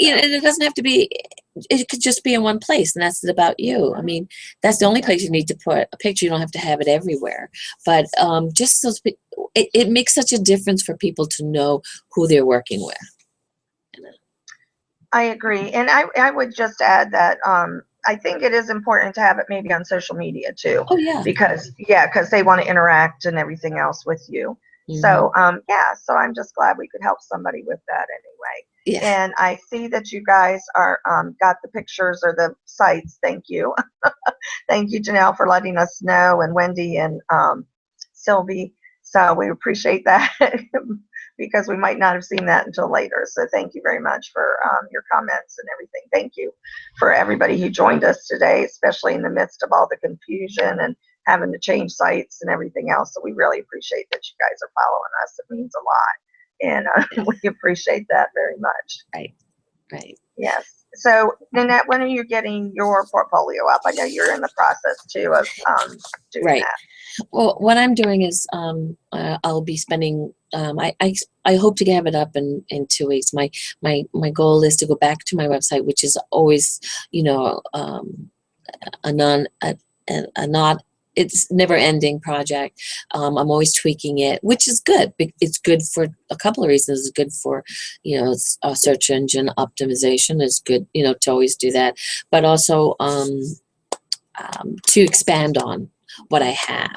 Speaker 2: it doesn't have to be, it could just be in one place, and that's about you. I mean, that's the only place you need to put a picture. You don't have to have it everywhere. But just so it makes such a difference for people to know who they're working with.
Speaker 1: I agree. And I would just add that I think it is important to have it maybe on social media too.
Speaker 2: Oh, yeah.
Speaker 1: Because they want to interact and everything else with you. Mm-hmm. So, so I'm just glad we could help somebody with that anyway.
Speaker 2: Yeah.
Speaker 1: And I see that you guys are got the pictures or the sites. Thank you. Thank you, Janelle, for letting us know, and Wendy and Sylvie. So we appreciate that because we might not have seen that until later. So thank you very much for your comments and everything. Thank you for everybody who joined us today, especially in the midst of all the confusion and having to change sites and everything else. So we really appreciate that you guys are following us. It means a lot. And we appreciate that very much.
Speaker 2: Right. Right.
Speaker 1: Yes. So, Nanette, when are you getting your portfolio up? I know you're in the process too of doing
Speaker 2: Right.
Speaker 1: that.
Speaker 2: Well, what I'm doing is I'll be spending. I hope to have it up in 2 weeks. My goal is to go back to my website, which is always, you know, a not it's never ending project. I'm always tweaking it, which is good. It's good for a couple of reasons. It's good for, you know, search engine optimization is good, you know, to always do that, but also to expand on what I have.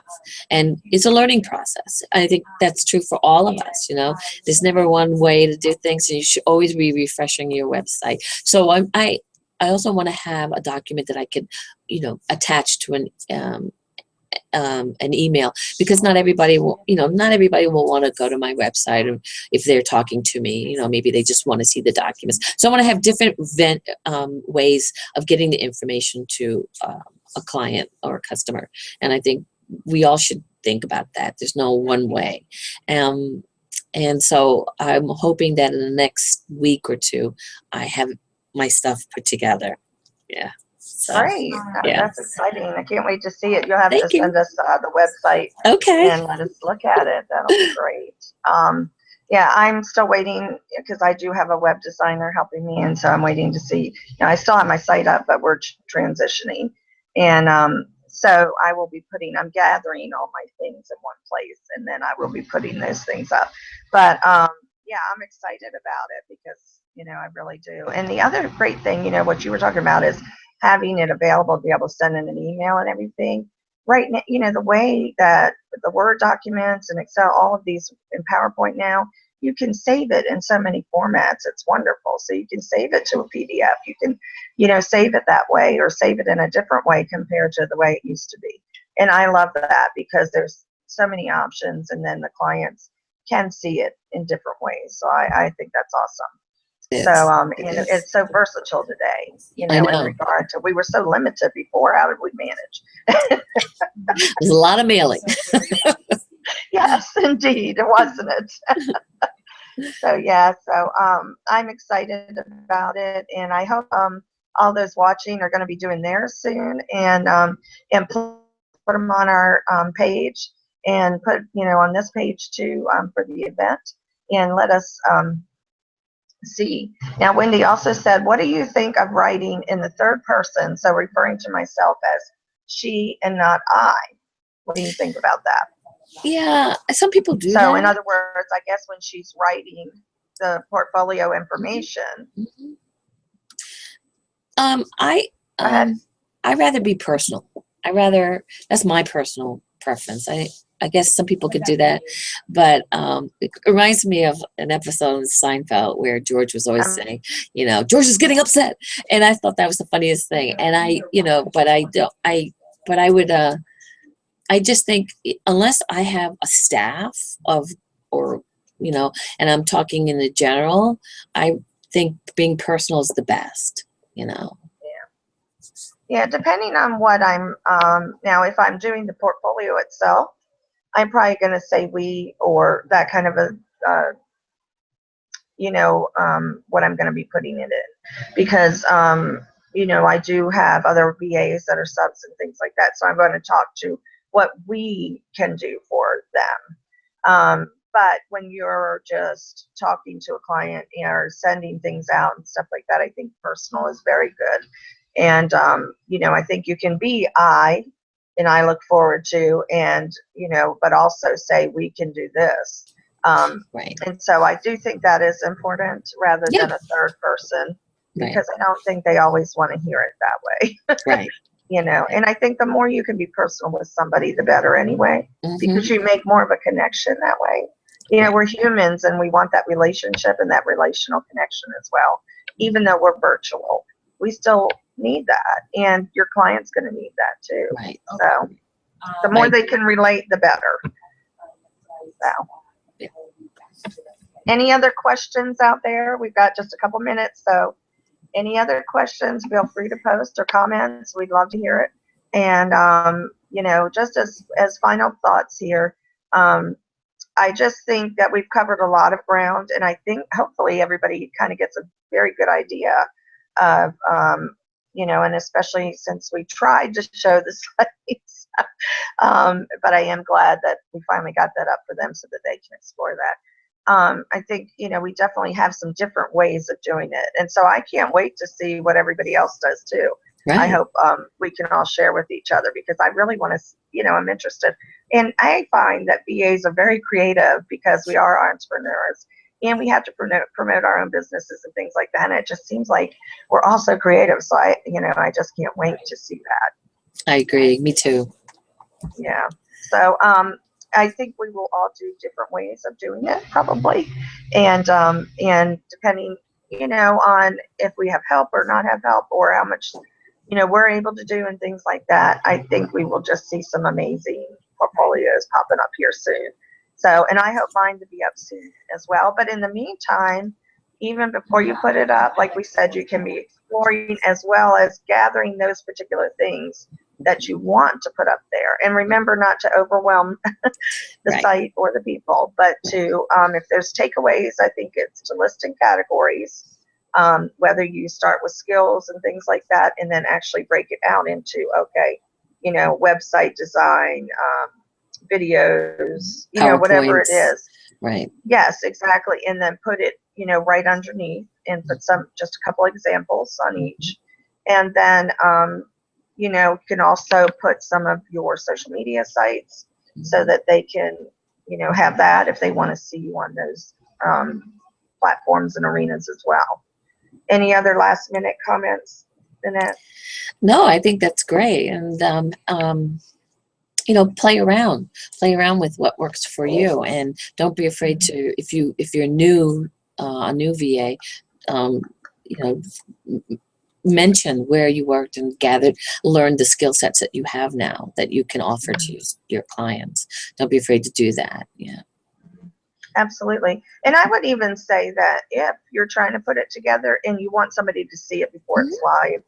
Speaker 2: And it's a learning process. I think that's true for all of us, you know. There's never one way to do things, and you should always be refreshing your website. So I also want to have a document that I could, you know, attach to an email, because not everybody will want to go to my website if they're talking to me. You know, maybe they just want to see the documents. So I want to have different ways of getting the information to a client or a customer, and I think we all should think about that. There's no one way. And so I'm hoping that in the next week or two, I have my stuff put together. Yeah. So,
Speaker 1: Great.
Speaker 2: yeah.
Speaker 1: That's exciting. I can't wait to see it. You'll have to
Speaker 2: Thank you.
Speaker 1: send us the website
Speaker 2: Okay.
Speaker 1: and let us look at it. That'll be great. Yeah, I'm still waiting because I do have a web designer helping me, and so I'm waiting to see. You know, I still have my site up, but we're transitioning, and so I'm gathering all my things in one place, and then I will be putting those things up. But yeah, I'm excited about it because, you know, I really do. And the other great thing, you know, what you were talking about is having it available to be able to send in an email and everything. Right now, you know, the way that the Word documents and Excel, all of these in PowerPoint now, you can save it in so many formats. It's wonderful. So you can save it to a PDF. You can, you know, save it that way or save it in a different way compared to the way it used to be. And I love that because there's so many options, and then the clients can see it in different ways. So I think that's awesome.
Speaker 2: Yes.
Speaker 1: So and it's so versatile today, you know, in regard to, we were so limited before. How did we manage?
Speaker 2: There's a lot of mailing.
Speaker 1: Yes, indeed, wasn't it? So yeah, so I'm excited about it, and I hope all those watching are going to be doing theirs soon, and put them on our page, and put, you know, on this page too, for the event, and let us see. Now, Wendy also said, what do you think of writing in the third person? So referring to myself as she and not I. What do you think about that?
Speaker 2: Yeah, some people do
Speaker 1: So
Speaker 2: that.
Speaker 1: in other words, I guess when she's writing the portfolio information.
Speaker 2: Mm-hmm. I rather be personal. That's my personal preference. I guess some people could do that, but it reminds me of an episode of Seinfeld where George was always saying, you know, George is getting upset, and I thought that was the funniest thing. And I just think unless I have a staff or you know, and I'm talking in the general, I think being personal is the best, you know.
Speaker 1: Yeah, depending on what I'm now, if I'm doing the portfolio itself, I'm probably going to say we, or that kind of a, you know, what I'm going to be putting it in, because, you know, I do have other VAs that are subs and things like that. So I'm going to talk to what we can do for them. But when you're just talking to a client or sending things out and stuff like that, I think personal is very good. And, you know, I think you can be and I look forward to, and, you know, but also say we can do this.
Speaker 2: Right.
Speaker 1: And so I do think that is important rather than a third person, because I don't think they always want to hear it that way.
Speaker 2: Right.
Speaker 1: You know, and I think the more you can be personal with somebody, the better anyway, because you make more of a connection that way. You know,
Speaker 2: Right.
Speaker 1: we're humans and we want that relationship and that relational connection as well. Even though we're virtual, we still need that. And your client's going to need that too.
Speaker 2: Right.
Speaker 1: So the more
Speaker 2: I-
Speaker 1: they can relate, the better. So.
Speaker 2: Yeah.
Speaker 1: Any other questions out there? We've got just a couple minutes, so any other questions, feel free to post or comments. We'd love to hear it. And, you know, just as final thoughts here, I just think that we've covered a lot of ground, and I think hopefully everybody kind of gets a very good idea of, you know, and especially since we tried to show the slides, but I am glad that we finally got that up for them so that they can explore that. I think, you know, we definitely have some different ways of doing it. And so I can't wait to see what everybody else does too. I
Speaker 2: Right.
Speaker 1: hope we can all share with each other because I really want to, you know, I'm interested. And I find that VAs are very creative because we are entrepreneurs and we have to promote our own businesses and things like that. And it just seems like we're also creative. So I just can't wait to see that.
Speaker 2: I agree. Me too.
Speaker 1: Yeah. So I think we will all do different ways of doing it probably. And depending, you know, on if we have help or not have help or how much, you know, we're able to do and things like that, I think we will just see some amazing portfolios popping up here soon. So, and I hope mine to be up soon as well. But in the meantime, even before you put it up, like we said, you can be exploring as well as gathering those particular things that you want to put up there. And remember not to overwhelm the
Speaker 2: Right.
Speaker 1: site or the people, but to, if there's takeaways, I think it's to list in categories, whether you start with skills and things like that, and then actually break it out into, okay, you know, website design, videos, you know, whatever it
Speaker 2: PowerPoints.
Speaker 1: is.
Speaker 2: Right.
Speaker 1: Yes, exactly. And then put it, you know, right underneath and put just a couple examples on each. And then, you know, you can also put some of your social media sites so that they can, you know, have that if they want to see you on those platforms and arenas as well. Any other last minute comments, Annette?
Speaker 2: No, I think that's great. And, you know, play around with what works for you, and don't be afraid to, if you're new, a new VA, you know, mention where you worked and learn the skill sets that you have now that you can offer to your clients. Don't be afraid to do that. Yeah.
Speaker 1: Absolutely. And I would even say that if you're trying to put it together and you want somebody to see it before it's live,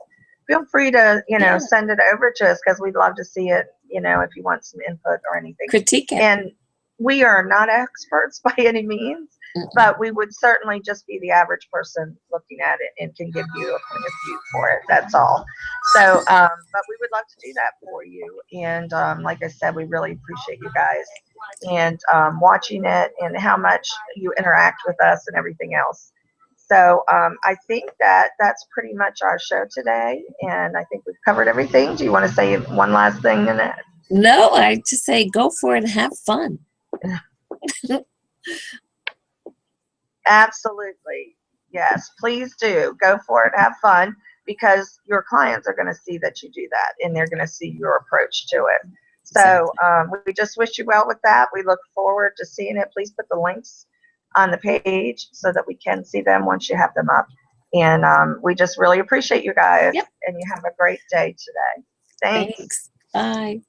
Speaker 1: feel free to, you know,
Speaker 2: Yeah.
Speaker 1: send it over to us because we'd love to see it, you know, if you want some input or anything.
Speaker 2: Critique it.
Speaker 1: And we are not experts by any means, but we would certainly just be the average person looking at it and can give you a point of view for it. That's all. So, but we would love to do that for you. And like I said, we really appreciate you guys and watching it and how much you interact with us and everything else. So I think that that's pretty much our show today. And I think we've covered everything. Do you want to say one last thing, Annette?
Speaker 2: No, I just say go for it and have fun.
Speaker 1: Absolutely. Yes, please do. Go for it. Have fun because your clients are going to see that you do that and they're going to see your approach to it. So we just wish you well with that. We look forward to seeing it. Please put the links on the page so that we can see them once you have them up. And we just really appreciate you guys.
Speaker 2: Yep.
Speaker 1: And you have a great day today. Thanks.
Speaker 2: Thanks. Bye.